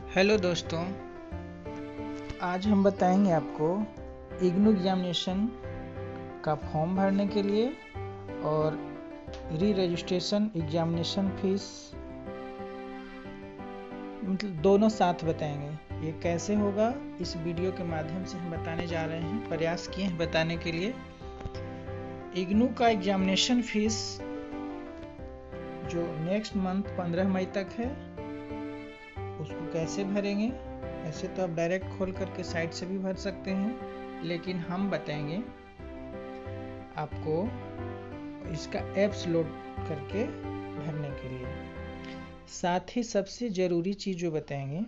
Hello दोस्तों, आज हम बताएंगे आपको इग्नू एग्जामिनेशन का फॉर्म भरने के लिए और री रजिस्ट्रेशन एग्जामिनेशन फीस मतलब दोनों साथ बताएंगे। ये कैसे होगा इस वीडियो के माध्यम से हम बताने जा रहे हैं, प्रयास किए हैं बताने के लिए। इग्नू का एग्जामिनेशन फीस जो नेक्स्ट मंथ 15 मई तक है, उसको कैसे भरेंगे। ऐसे तो आप डायरेक्ट खोल करके साइट से भी भर सकते हैं, लेकिन हम बताएंगे आपको इसका ऐप्स लोड करके भरने के लिए। साथ ही सबसे ज़रूरी चीज़ जो बताएंगे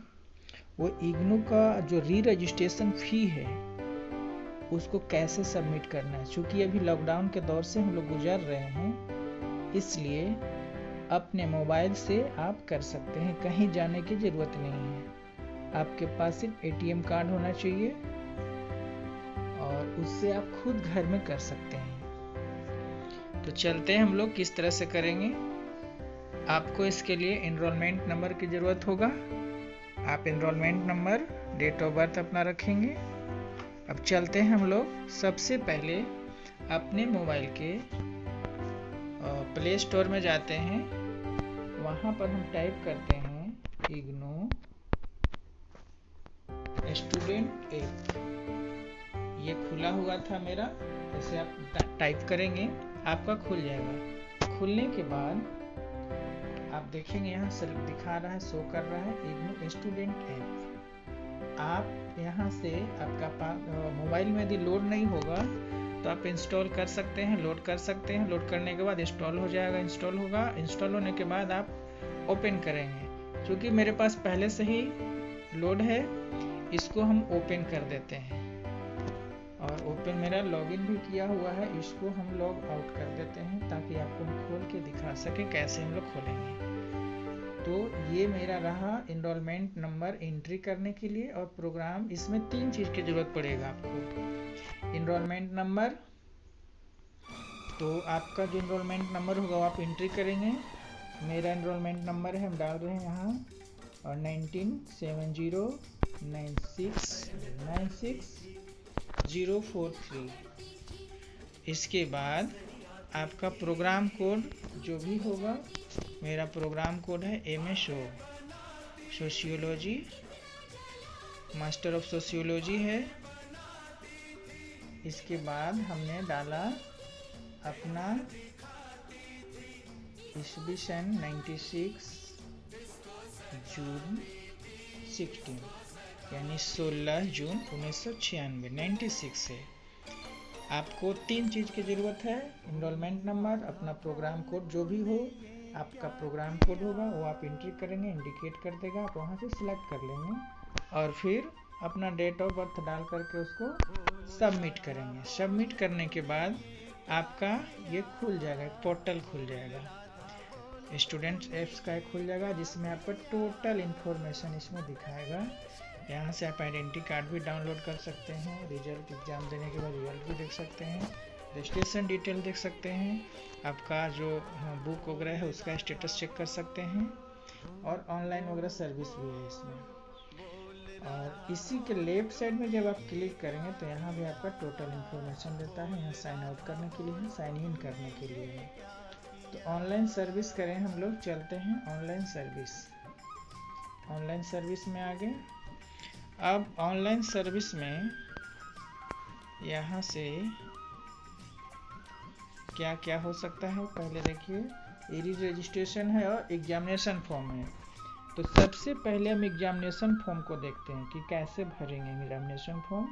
वो इग्नू का जो री रजिस्ट्रेशन फ़ी है उसको कैसे सबमिट करना है। चूँकि अभी लॉकडाउन के दौर से हम लोग गुजर रहे हैं, इसलिए अपने मोबाइल से आप कर सकते हैं, कहीं जाने की ज़रूरत नहीं है। आपके पास सिर्फ एटीएम कार्ड होना चाहिए और उससे आप खुद घर में कर सकते हैं। तो चलते हैं हम लोग किस तरह से करेंगे। आपको इसके लिए एनरोलमेंट नंबर की ज़रूरत होगा। आप enrolment number, date of birth अपना रखेंगे। अब चलते हैं हम लोग। सबसे पहले अपने मोबाइल के प्ले स्टोर में जाते हैं। वहाँ पर हम टाइप करते हैं इग्नू स्टूडेंट ऐप। ये खुला हुआ था मेरा, ऐसे आप टाइप करेंगे आपका खुल जाएगा। खुलने के बाद आप देखेंगे यहाँ से दिखा रहा है, शो कर रहा है इग्नू स्टूडेंट ऐप। आप यहाँ से आपका मोबाइल में यदि लोड नहीं होगा तो आप इंस्टॉल कर सकते हैं, लोड कर सकते हैं। लोड करने के बाद इंस्टॉल हो जाएगा, इंस्टॉल होगा। इंस्टॉल होने के बाद आप ओपन करेंगे। क्योंकि मेरे पास पहले से ही लोड है, इसको हम ओपन कर देते हैं। और ओपन मेरा लॉगिन भी किया हुआ है, इसको हम लॉग आउट कर देते हैं ताकि आपको हम खोल के दिखा सके कैसे हम लोग खोलेंगे। तो ये मेरा रहा एनरोलमेंट नंबर एंट्री करने के लिए। और प्रोग्राम, इसमें 3 चीज़ की ज़रूरत पड़ेगा आपको। एनरोलमेंट नंबर, तो आपका जो एनरोलमेंट नंबर होगा वो आप एंट्री करेंगे। मेरा एनरोलमेंट नंबर है, हम डाल रहे हैं यहाँ, और 1970969043। इसके बाद आपका प्रोग्राम कोड जो भी होगा, मेरा प्रोग्राम कोड है MSO sociology, master of sociology है। इसके बाद हमने डाला अपना ईस्वी 96 जून 16, यानी 16 जून 1996, 96 है। आपको 3 चीज़ की ज़रूरत है। एनरोलमेंट नंबर, अपना प्रोग्राम कोड जो भी हो, आपका प्रोग्राम कोड होगा वो आप एंट्री करेंगे, इंडिकेट कर देगा, आप वहाँ से सिलेक्ट कर लेंगे। और फिर अपना डेट ऑफ बर्थ डाल करके उसको सबमिट करेंगे। सबमिट करने के बाद आपका ये खुल जाएगा, एक पोर्टल खुल जाएगा, स्टूडेंट्स ऐप्स का एक खुल जाएगा, जिसमें आपका टोटल इन्फॉर्मेशन इसमें दिखाएगा। यहाँ से आप आइडेंटिटी कार्ड भी डाउनलोड कर सकते हैं, रिजल्ट, एग्ज़ाम देने के बाद रिजल्ट भी देख सकते हैं, रजिस्ट्रेशन डिटेल देख सकते हैं, आपका जो बुक वगैरह है उसका स्टेटस चेक कर सकते हैं, और ऑनलाइन वगैरह सर्विस भी है इसमें। और इसी के लेफ्ट साइड में जब आप क्लिक करेंगे तो यहाँ भी आपका टोटल इन्फॉर्मेशन देता है। यहाँ साइन आउट करने के लिए है, साइन इन करने के लिए है। तो ऑनलाइन सर्विस करें हम लोग। चलते हैं ऑनलाइन सर्विस। ऑनलाइन सर्विस में आ गए। अब ऑनलाइन सर्विस में यहाँ से क्या क्या हो सकता है, पहले देखिए। री रजिस्ट्रेशन है और एग्जामिनेशन फॉर्म है। तो सबसे पहले हम एग्जामिनेशन फॉर्म को देखते हैं कि कैसे भरेंगे एग्जामिनेशन फॉर्म।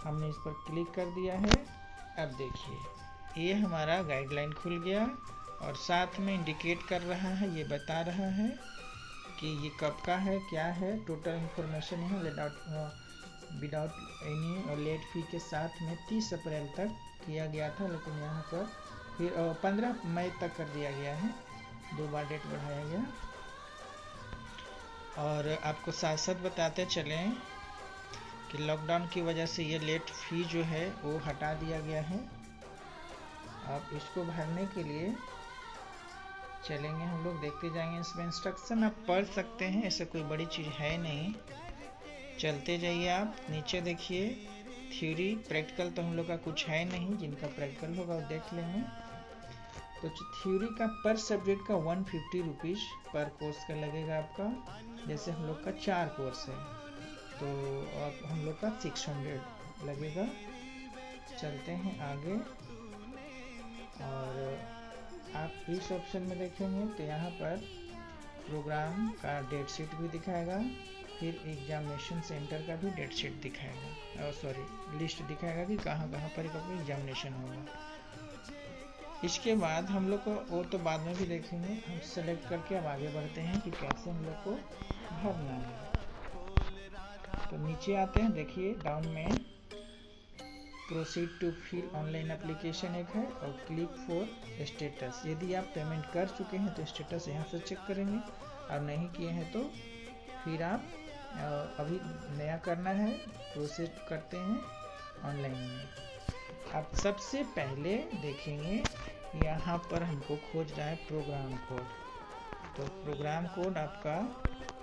हमने इस पर क्लिक कर दिया है। अब देखिए ये हमारा गाइडलाइन खुल गया और साथ में इंडिकेट कर रहा है, ये बता रहा है कि ये कब का है, क्या है। टोटल इन्फॉर्मेशन है विदाउट एनी लेट फी के साथ में 30 अप्रैल तक किया गया था, लेकिन यहाँ पर फिर 15 मई तक कर दिया गया है, 2 बार डेट बढ़ाया गया। और आपको साथ साथ बताते चलें कि लॉकडाउन की वजह से ये लेट फी जो है वो हटा दिया गया है। अब इसको भरने के लिए चलेंगे हम लोग, देखते जाएंगे। इसमें इंस्ट्रक्शन आप पढ़ सकते हैं, ऐसे कोई बड़ी चीज़ है नहीं। चलते जाइए आप नीचे देखिए। थ्योरी प्रैक्टिकल तो हम लोग का कुछ है नहीं, जिनका प्रैक्टिकल होगा वो देख लेंगे। तो थ्योरी का पर सब्जेक्ट का 150 रुपीज़ पर कोर्स का लगेगा आपका। जैसे हम लोग का 4 कोर्स है तो अब हम लोग का 600 लगेगा। चलते हैं आगे, और आप इस ऑप्शन में देखेंगे तो यहाँ पर प्रोग्राम का डेट शीट भी दिखाएगा, फिर एग्जामिनेशन सेंटर का भी डेट शीट दिखाएगा, और सॉरी लिस्ट दिखाएगा कि कहाँ कहाँ पर एग्जामिनेशन होगा। इसके बाद हम लोग को, वो तो बाद में भी देखेंगे, हम सेलेक्ट करके अब आगे बढ़ते हैं कि कैसे हम लोग को भरना है। तो नीचे आते हैं, देखिए डाउन में proceed to fill online application एक है, और क्लिक फॉर स्टेटस। यदि आप पेमेंट कर चुके हैं तो स्टेटस यहाँ से चेक करेंगे, और नहीं किए हैं तो फिर आप अभी नया करना है, प्रोसीड करते हैं ऑनलाइन में। अब सबसे पहले देखेंगे यहाँ पर हमको खोज रहा है प्रोग्राम कोड। तो प्रोग्राम कोड आपका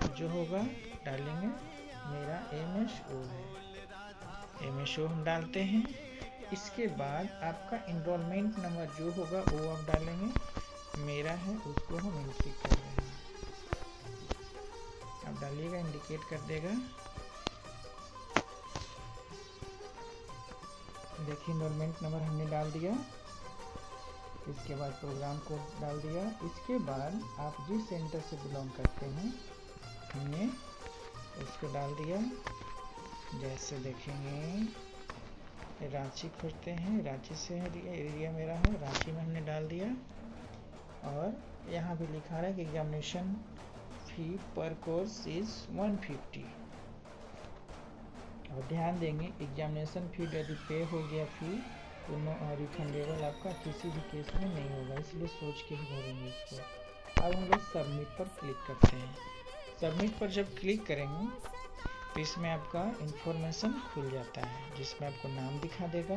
जो होगा डालेंगे, मेरा MSO है, MSO हम डालते हैं। इसके बाद आपका इनरोलमेंट नंबर जो होगा वो आप डालेंगे, मेरा है उसको हम एंट्री कर रहे हैं। आप डालिएगा, इंडिकेट कर देगा। देखिए इनरोलमेंट नंबर हमने डाल दिया, इसके बाद प्रोग्राम कोड डाल दिया। इसके बाद आप जिस सेंटर से बिलोंग करते हैं हमने उसको डाल दिया। जैसे देखेंगे रांची खोजते हैं, रांची से एरिया मेरा है, रांची में हमने डाल दिया। और यहाँ भी लिखा रहा है कि एग्जामिनेशन फी पर कोर्स इज 150। और ध्यान देंगे एग्जामिनेशन फी यदि पे हो गया फी तो रिफंडेबल आपका किसी भी केस में नहीं होगा, इसलिए सोच के ही भरेंगे इसको। अब हम लोग सबमिट पर क्लिक करते हैं। सबमिट पर जब क्लिक करेंगे तो इसमें आपका इंफॉर्मेशन खुल जाता है, जिसमें आपको नाम दिखा देगा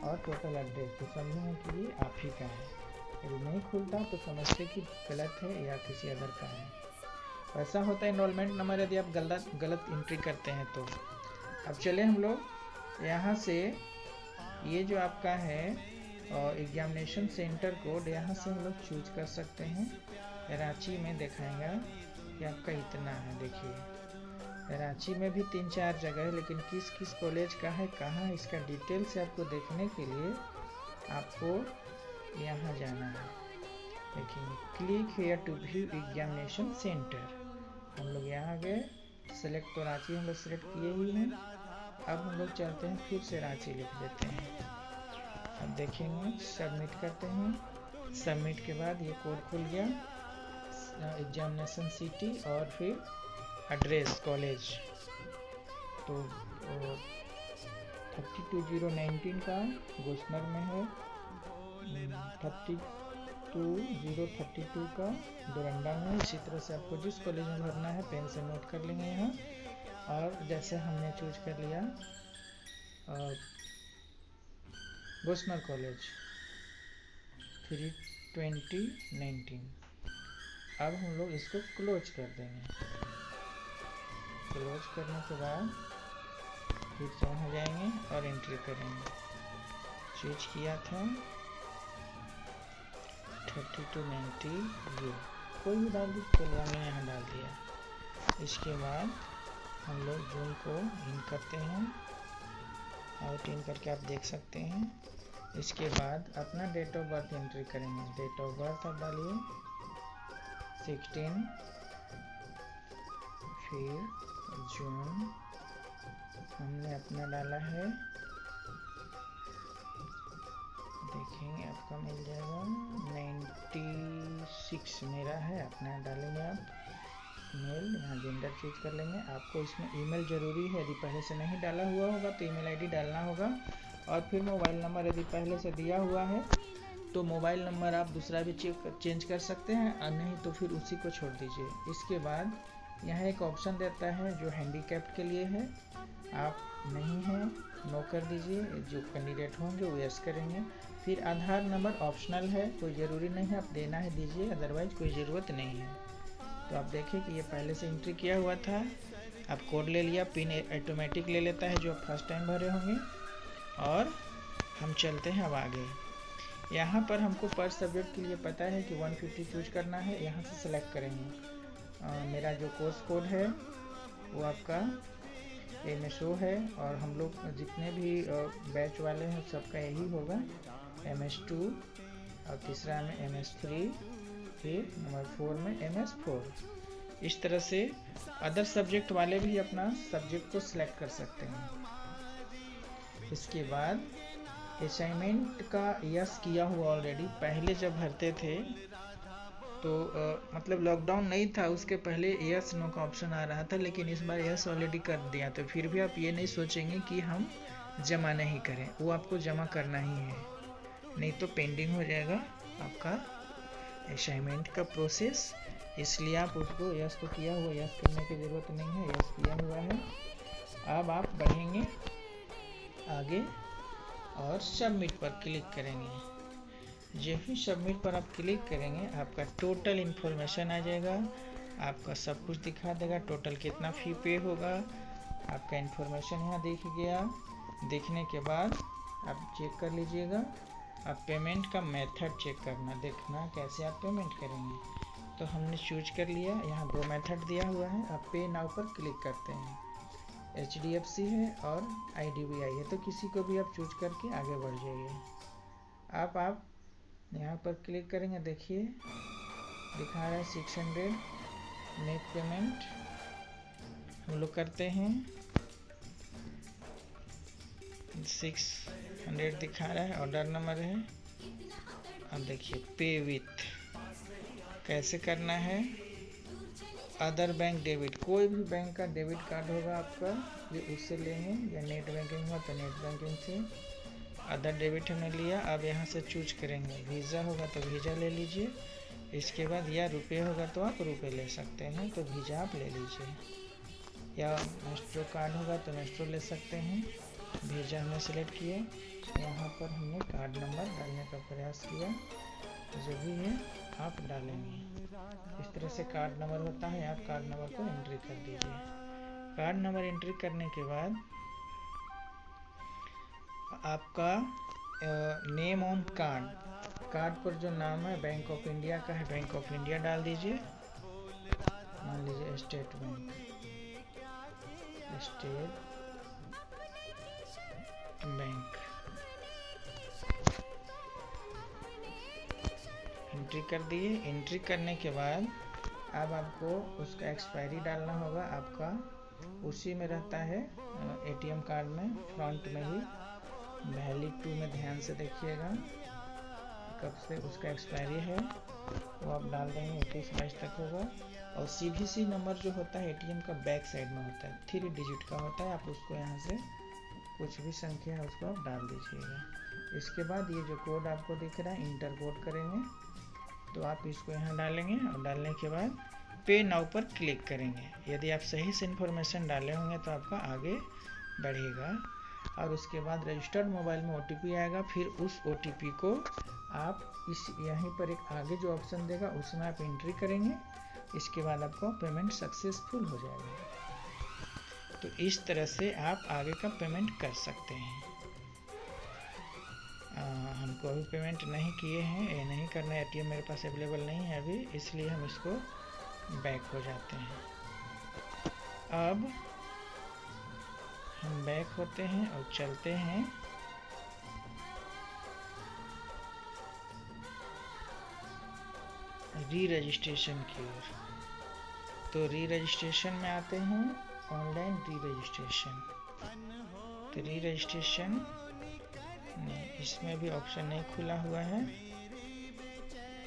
और टोटल एड्रेस। तो समझेंगे कि ये आप ही का है, यदि नहीं खुलता तो समझते कि गलत है या किसी अदर का है। ऐसा होता है इनरोलमेंट नंबर यदि आप गलत एंट्री करते हैं तो। अब चले हम लोग यहाँ से, ये जो आपका है एग्जामिनेशन सेंटर कोड, यहाँ से हम लोग चूज कर सकते हैं। रांची में दिखाएगा कि आपका इतना है। देखिए रांची में भी 3-4 जगह है, लेकिन किस किस कॉलेज का है, कहाँ, इसका डिटेल से आपको देखने के लिए आपको यहाँ जाना है। देखिए click here to view examination centre, हम लोग यहाँ गए। सेलेक्ट तो रांची हम लोग सेलेक्ट किए ही हैं। अब हम लोग चलते हैं, फिर से रांची लिख देते हैं। अब देखेंगे सबमिट करते हैं। सबमिट के बाद ये कोड खुल गया, एग्जामिनेशन सिटी और फिर एड्रेस कॉलेज। तो 32019 का घोषणा में है, 32032 का डोरंडा में। इसी तरह से आपको जिस कॉलेज में भरना है पेन से नोट कर लेंगे यहाँ। और जैसे हमने चूज कर लिया घोषणा कॉलेज 32019। अब हम लोग इसको क्लोज कर देंगे। क्लोज करने के बाद फिर से वहाँ जाएंगे और एंट्री करेंगे। चूज किया था 3290 ये कोई भी डाल दीजिए, चलो हमने यहाँ डाल दिया। इसके बाद हम लोग जून को इन करते हैं, आउट इन करके आप देख सकते हैं। इसके बाद अपना डेट ऑफ बर्थ एंट्री करेंगे। डेट ऑफ बर्थ आप डालिए 16, फिर जून हमने अपना डाला है, देखेंगे आपका मिल जाएगा 96 मेरा है, अपना डालेंगे आप मेल, यहाँ जेंडर चूज कर लेंगे। आपको इसमें ईमेल जरूरी है, यदि पहले से नहीं डाला हुआ होगा तो ईमेल आईडी डालना होगा। और फिर मोबाइल नंबर यदि पहले से दिया हुआ है तो मोबाइल नंबर आप दूसरा भी चेंज कर सकते हैं, और नहीं तो फिर उसी को छोड़ दीजिए। इसके बाद यहाँ एक ऑप्शन देता है जो हैंडीकैप्ड के लिए है, आप नहीं हैं नो कर दीजिए, जो कैंडिडेट होंगे वो यस करेंगे। फिर आधार नंबर ऑप्शनल है, कोई ज़रूरी नहीं है, आप देना है दीजिए, अदरवाइज कोई ज़रूरत नहीं है। तो आप देखें कि ये पहले से एंट्री किया हुआ था, आप कोड ले लिया, पिन ऑटोमेटिक ले लेता है जो आप फर्स्ट टाइम भरे होंगे। और हम चलते हैं अब आगे। यहाँ पर हमको पर सब्जेक्ट के लिए पता है कि 150 चूज करना है, यहाँ से सेलेक्ट करेंगे। मेरा जो कोर्स कोड है वो आपका MSO है, और हम लोग जितने भी बैच वाले हैं सबका यही होगा MS2, और तीसरा में MS3, फिर नंबर 4 में MS4। इस तरह से अदर सब्जेक्ट वाले भी अपना सब्जेक्ट को सिलेक्ट कर सकते हैं। इसके बाद असाइनमेंट का यस किया हुआ ऑलरेडी, पहले जब भरते थे तो मतलब लॉकडाउन नहीं था उसके पहले यस नो का ऑप्शन आ रहा था, लेकिन इस बार यस ऑलरेडी कर दिया, तो फिर भी आप ये नहीं सोचेंगे कि हम जमा नहीं करें, वो आपको जमा करना ही है, नहीं तो पेंडिंग हो जाएगा आपका असाइनमेंट का प्रोसेस। इसलिए आप उसको यस तो किया हुआ, यस करने की ज़रूरत नहीं है, यस किया हुआ है। अब आप बढ़ेंगे आगे और सबमिट पर क्लिक करेंगे। जब भी सबमिट पर आप क्लिक करेंगे आपका टोटल इन्फॉर्मेशन आ जाएगा, आपका सब कुछ दिखा देगा, टोटल कितना फ़ी पे होगा, आपका इन्फॉर्मेशन यहाँ दिख गया। देखने के बाद आप चेक कर लीजिएगा, आप पेमेंट का मेथड चेक करना, देखना कैसे आप पेमेंट करेंगे। तो हमने चूज कर लिया, यहाँ 2 मेथड दिया हुआ है, आप पे नाउ पर क्लिक करते हैं, HDFC है और IDBI है, तो किसी को भी आप चूज करके आगे बढ़ जाइए। आप यहाँ पर क्लिक करेंगे, देखिए दिखा रहा है 600 नेट पेमेंट हम लोग करते हैं, 600 दिखा रहा है, ऑर्डर नंबर है। अब देखिए पे विथ कैसे करना है, अदर बैंक डेबिट, कोई भी बैंक का डेबिट कार्ड होगा आपका ये उससे लेंगे, या नेट बैंकिंग हो तो नेट बैंकिंग से। अदर डेबिट हमने लिया, अब यहाँ से चूज करेंगे, वीज़ा होगा तो वीज़ा ले लीजिए, इसके बाद या रुपये होगा तो आप रुपये ले सकते हैं, तो वीज़ा आप ले लीजिए, या मेस्ट्रो कार्ड होगा तो मेस्ट्रो ले सकते हैं। वीज़ा हमने सेलेक्ट किया, यहाँ पर हमने कार्ड नंबर डालने का प्रयास किया, जो भी है आप डालेंगे। इस तरह से कार्ड नंबर होता है, आप कार्ड नंबर को एंट्री कर दीजिए। कार्ड नंबर एंट्री करने के बाद आपका नेम ऑन कार्ड पर जो नाम है बैंक ऑफ इंडिया का है, बैंक ऑफ इंडिया डाल दीजिए, मान लीजिए स्टेट बैंक, एंट्री कर दिए। एंट्री करने के बाद अब आपको उसका एक्सपायरी डालना होगा, आपका उसी में रहता है ATM कार्ड में, फ्रंट में ही वैलिड 2 में ध्यान से देखिएगा कब से उसका एक्सपायरी है, वो आप डाल देंगे, 21-22 तक होगा। और CVC नंबर जो होता है ATM का बैक साइड में होता है, 3 डिजिट का होता है, आप उसको यहाँ से कुछ भी संख्या है उसको आप डाल दीजिएगा। इसके बाद ये जो कोड आपको दिख रहा है इंटर कोड करेंगे, तो आप इसको यहाँ डालेंगे, और डालने के बाद पे नाउ पर क्लिक करेंगे। यदि आप सही से इन्फॉर्मेशन डाले होंगे तो आपका आगे बढ़ेगा, और उसके बाद रजिस्टर्ड मोबाइल में OTP आएगा, फिर उस OTP को आप इस यहीं पर एक आगे जो ऑप्शन देगा उसमें आप एंट्री करेंगे, इसके बाद आपका पेमेंट सक्सेसफुल हो जाएगा। तो इस तरह से आप आगे का पेमेंट कर सकते हैं। हमको अभी पेमेंट नहीं किए हैं, ये नहीं करना है, ATM मेरे पास अवेलेबल नहीं है अभी, इसलिए हम इसको बैक हो जाते हैं। अब हम बैक होते हैं और चलते हैं री रजिस्ट्रेशन की ओर। तो री रजिस्ट्रेशन में आते हैं, ऑनलाइन री रजिस्ट्रेशन। तो री रजिस्ट्रेशन इसमें भी ऑप्शन नहीं खुला हुआ है,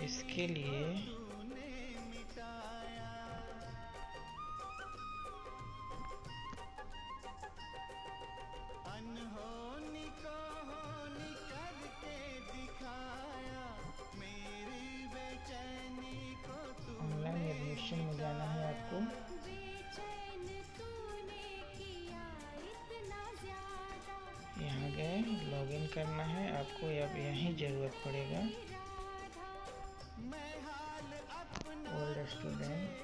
इसके लिए ऑनलाइन एडमिशन में जाना है आपको। जरूरत पड़ेगा। ओल्ड स्टूडेंट,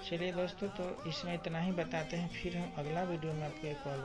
चलिए दोस्तों, तो इसमें इतना ही बताते हैं, फिर हम अगला वीडियो में आपको एक और